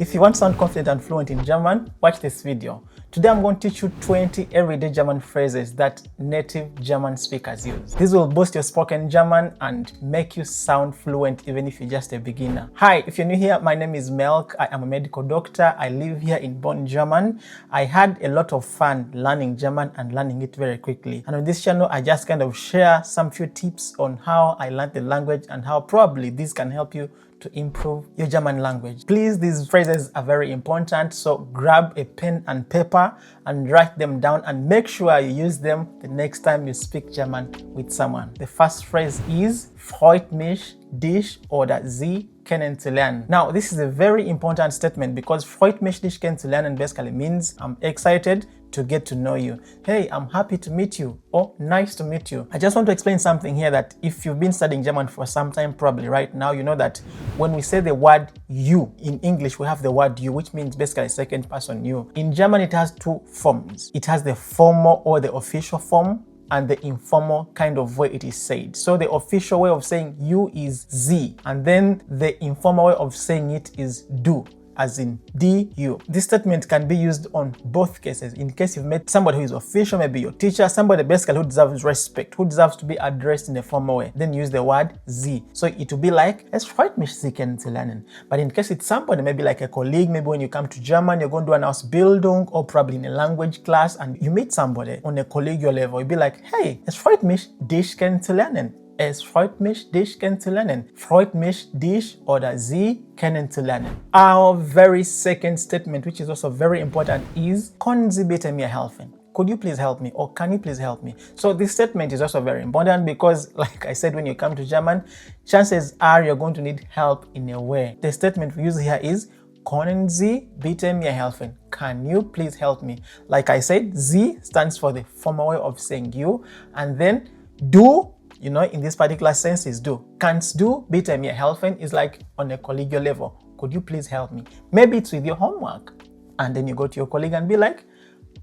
If you want to sound confident and fluent in German, watch this video. Today I'm going to teach you 20 everyday German phrases that native German speakers use. This will boost your spoken German and make you sound fluent even if you're just a beginner. Hi, if you're new here, my name is Melk. I am a medical doctor. I live here in Bonn, German. I had a lot of fun learning German and learning it very quickly. And on this channel, I just kind of share some few tips on how I learned the language and how probably this can help you to improve your German language. Please, these phrases are very important, so grab a pen and paper and write them down and make sure you use them the next time you speak German with someone. The first phrase is Freut mich, dich oder sie kennenzulernen. Now, this is a very important statement because Freut mich, dich kennenzulernen basically means I'm excited to get to know you. Hey, I'm happy to meet you, or nice to meet you. I just want to explain something here that if you've been studying German for some time, probably right now, you know that when we say the word you, in English we have the word you, which means basically second person you. In German it has two forms. It has the formal or the official form and the informal kind of way it is said. So the official way of saying you is sie, and then the informal way of saying it is du, as in du. This statement can be used on both cases. In case you've met somebody who is official, maybe your teacher, somebody basically who deserves respect, who deserves to be addressed in a formal way, then use the word sie. So it will be like, es freut mich, Sie kennenzulernen. But in case it's somebody, maybe like a colleague, maybe when you come to German, you're going to do an Ausbildung or probably in a language class and you meet somebody on a collegial level, you'll be like, hey, es freut mich, dich kennenzulernen. Es freut mich, dich kennenzulernen. Freut mich, dich oder sie kennenzulernen. Our very second statement, which is also very important, is Können Sie bitte mir helfen? Could you please help me? Or can you please help me? So this statement is also very important because, like I said, when you come to German, chances are you're going to need help in a way. The statement we use here is Können Sie bitte mir helfen? Can you please help me? Like I said, Sie stands for the formal way of saying you, and then du, you know, in this particular sense is do. Kannst du bitte mir helfen is like on a collegial level. Could you please help me? Maybe it's with your homework. And then you go to your colleague and be like,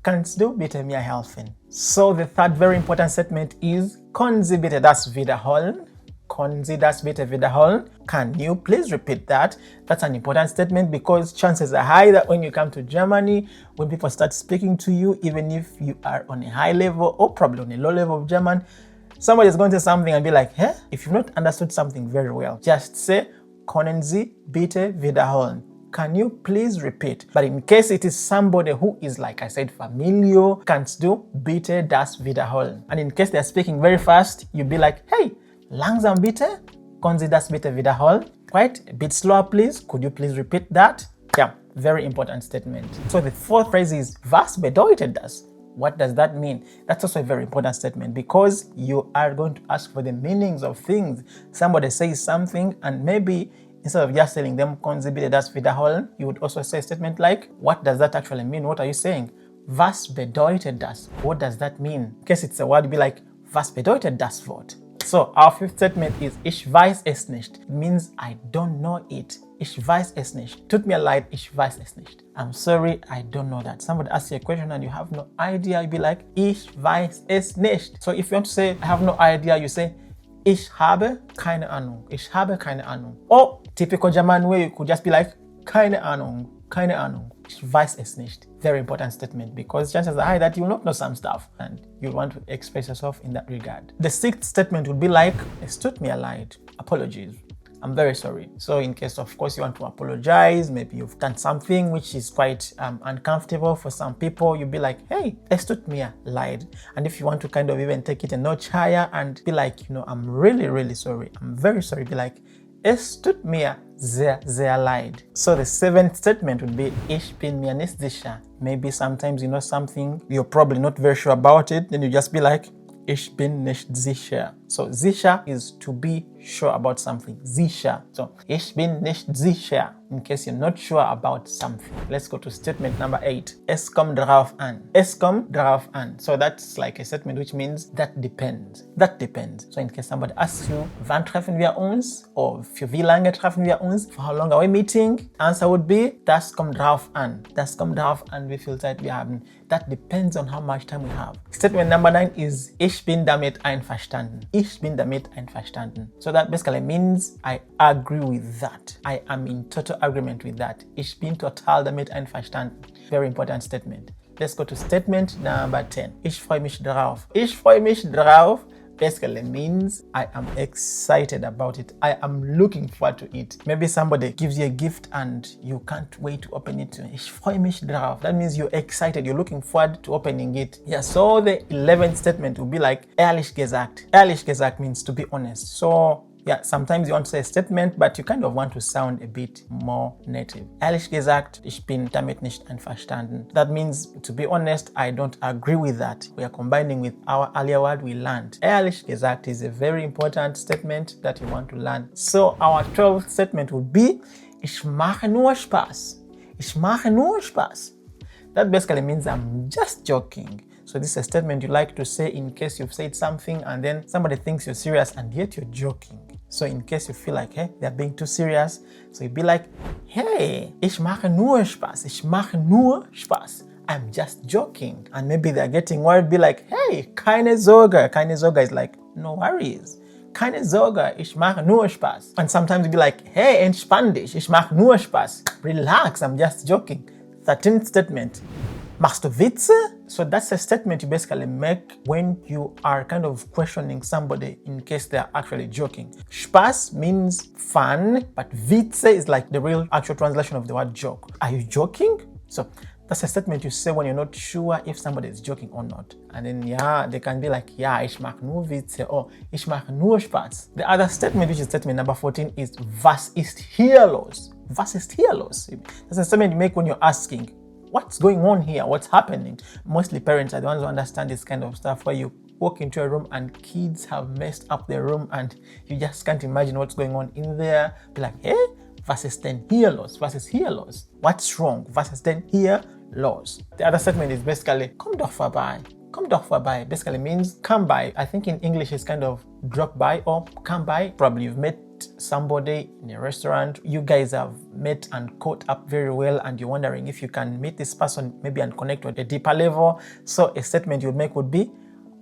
kannst du bitte mir helfen? So the third very important statement is, können Sie bitte das wiederholen? Können Sie das bitte wiederholen? Can you please repeat that? That's an important statement because chances are high that when you come to Germany, when people start speaking to you, even if you are on a high level or probably on a low level of German, somebody is going to say something and be like, hey, if you've not understood something very well, just say, können Sie bitte wiederholen? Can you please repeat? But in case it is somebody who is, like I said, familiar, kannst du bitte das wiederholen? And in case they're speaking very fast, you'll be like, hey, langsam bitte? Können Sie das bitte wiederholen? Right? A bit slower, please. Could you please repeat that? Yeah, very important statement. So the fourth phrase is, was bedeutet das? What does that mean? That's also a very important statement because you are going to ask for the meanings of things. Somebody says something and maybe instead of just telling them, können Sie bitte das wiederholen, you would also say a statement like, what does that actually mean? What are you saying? Was bedeutet das? What does that mean? In case it's a word, be like, was bedeutet das Wort? So our fifth statement is, ich weiß es nicht. It means I don't know it. Ich weiß es nicht. Tut mir leid, ich weiß es nicht. I'm sorry, I don't know that. Somebody asks you a question and you have no idea, you'd be like, ich weiß es nicht. So if you want to say, I have no idea, you say, ich habe keine Ahnung. Ich habe keine Ahnung. Or typical German way, you could just be like, keine Ahnung, keine Ahnung. Ich weiß es nicht. Very important statement because chances are high that you will not know some stuff and you'll want to express yourself in that regard. The sixth statement would be like, es tut mir leid. Apologies. I'm very sorry. So in case, of course, you want to apologize, maybe you've done something which is quite uncomfortable for some people, you'll be like, hey, es tut mir leid. And if you want to kind of even take it a notch higher and be like, you know, I'm really, really sorry. I'm very sorry. Be like, es tut mir sehr, sehr leid. So the seventh statement would be, ich bin mir nicht sicher. Maybe sometimes you know something, you're probably not very sure about it, then you just be like, ich bin nicht sicher. So sicher is to be sure about something. Sicher. So ich bin nicht sicher. In case you're not sure about something. Let's go to statement number 8. Es kommt drauf an. Es kommt drauf an. So that's like a statement which means that depends. That depends. So in case somebody asks you, wann treffen wir uns? Or für wie lange treffen wir uns? For how long are we meeting? Answer would be, das kommt drauf an. Das kommt drauf an, wie viel Zeit wir haben. That depends on how much time we have. Statement number 9 is, ich bin damit einverstanden. Ich bin damit einverstanden. So that basically means I agree with that. I am in total agreement with that. Ich bin total damit einverstanden. Very important statement. Let's go to statement number 10. Ich freue mich drauf. Ich freue mich drauf basically means I am excited about it. I am looking forward to it. Maybe somebody gives you a gift and you can't wait to open it. Ich freue mich drauf. That means you're excited. You're looking forward to opening it. Yeah, so the 11th statement will be like ehrlich gesagt. Ehrlich gesagt means to be honest. So yeah, sometimes you want to say a statement, but you kind of want to sound a bit more native. Ehrlich gesagt, ich bin damit nicht einverstanden. That means, to be honest, I don't agree with that. We are combining with our earlier word we learned. Ehrlich gesagt is a very important statement that you want to learn. So our 12th statement would be, ich mache nur Spaß. Ich mache nur Spaß. That basically means I'm just joking. So this is a statement you like to say in case you've said something and then somebody thinks you're serious and yet you're joking. So in case you feel like, hey, they're being too serious, so you'd be like, hey, ich mache nur Spaß. Ich mache nur Spaß. I'm just joking. And maybe they're getting worried, be like, hey, keine Sorge. Keine Sorge is like, no worries. Keine Sorge, ich mache nur Spaß. And sometimes you'd be like, hey, entspann dich. Ich mache nur Spaß. Relax, I'm just joking. 13th statement. Machst du Witze? So that's a statement you basically make when you are kind of questioning somebody in case they're actually joking. Spaß means fun, but Witze is like the real actual translation of the word joke. Are you joking? So that's a statement you say when you're not sure if somebody is joking or not. And then, yeah, they can be like, yeah, ich mache nur Witze or ich mache nur Spaß. The other statement, which is statement number 14, is was ist hier los? Was ist hier los? That's a statement you make when you're asking, what's going on here? What's happening? Mostly parents are the ones who understand this kind of stuff, where you walk into a room and kids have messed up their room and you just can't imagine what's going on in there. Be like, hey, was ist denn hier los? Was ist hier los? What's wrong? Was ist denn hier los? The other statement is basically, komm doch vorbei. Komm doch vorbei basically means come by. I think in English it's kind of drop by or come by. Probably you've met somebody in a restaurant, you guys have met and caught up very well and you're wondering if you can meet this person maybe and connect with a deeper level. So a statement you'd make would be,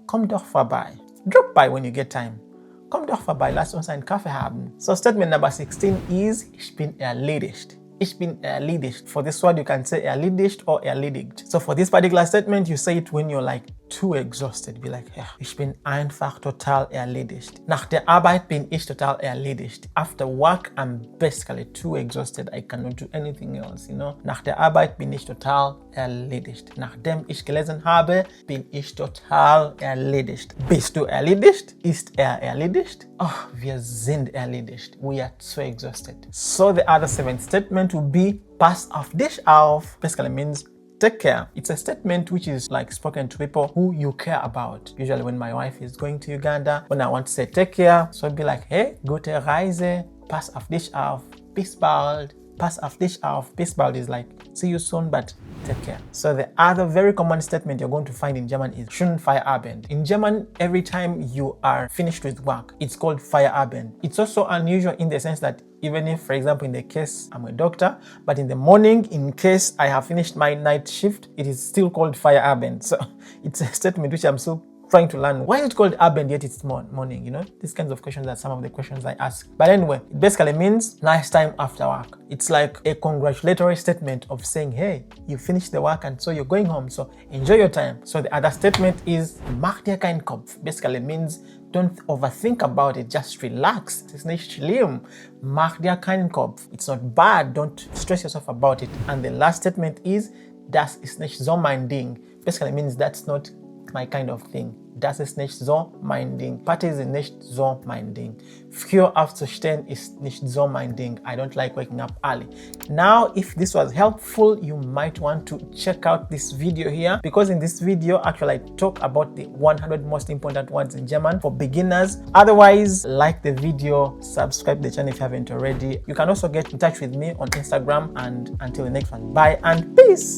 komm doch vorbei. Drop by when you get time. Komm doch vorbei, lass uns einen Kaffee haben. So statement number 16 is, ich bin erledigt. Ich bin erledigt. For this word, you can say erledigt or erledigt. So for this particular statement, you say it when you're like too exhausted. Be like, ja, ich bin einfach total erledigt. Nach der Arbeit bin ich total erledigt. After work, I'm basically too exhausted. I cannot do anything else, you know. Nach der Arbeit bin ich total erledigt. Nachdem ich gelesen habe, bin ich total erledigt. Bist du erledigt? Ist erledigt? Oh, wir sind erledigt. We are so exhausted. So the other 7th statement would be, pass auf dich auf. Basically means take care. It's a statement which is like spoken to people who you care about. Usually when my wife is going to Uganda, when I want to say take care, so I'd be like, hey, gute Reise, pass auf dich auf, bis bald, pass auf dich auf. Bis bald is like, see you soon, but take care. So the other very common statement you're going to find in German is schönen Feierabend. In German, every time you are finished with work, it's called Feierabend. It's also unusual in the sense that even if, for example, in the case I'm a doctor, but in the morning, in case I have finished my night shift, it is still called Feierabend. So it's a statement which I'm still trying to learn. Why is it called Abend yet it's morning? You know, these kinds of questions are some of the questions I ask. But anyway, it basically means nice time after work. It's like a congratulatory statement of saying, hey, you finished the work and so you're going home, so enjoy your time. So the other statement is mach dir keinen Kopf. Basically means don't overthink about it, just relax. It's nicht schlimm. Mach dir keinen Kopf. It's not bad, don't stress yourself about it. And the last statement is das ist nicht so mein Ding. Basically means that's not my kind of thing. Das ist nicht so mein Ding. Party ist nicht so mein Ding. Früh aufzustehen ist nicht so mein Ding. I don't like waking up early. Now, if this was helpful, you might want to check out this video here, because in this video, actually, I talk about the 100 most important words in German for beginners. Otherwise, like the video, subscribe to the channel if you haven't already. You can also get in touch with me on Instagram, and until the next one, bye and peace.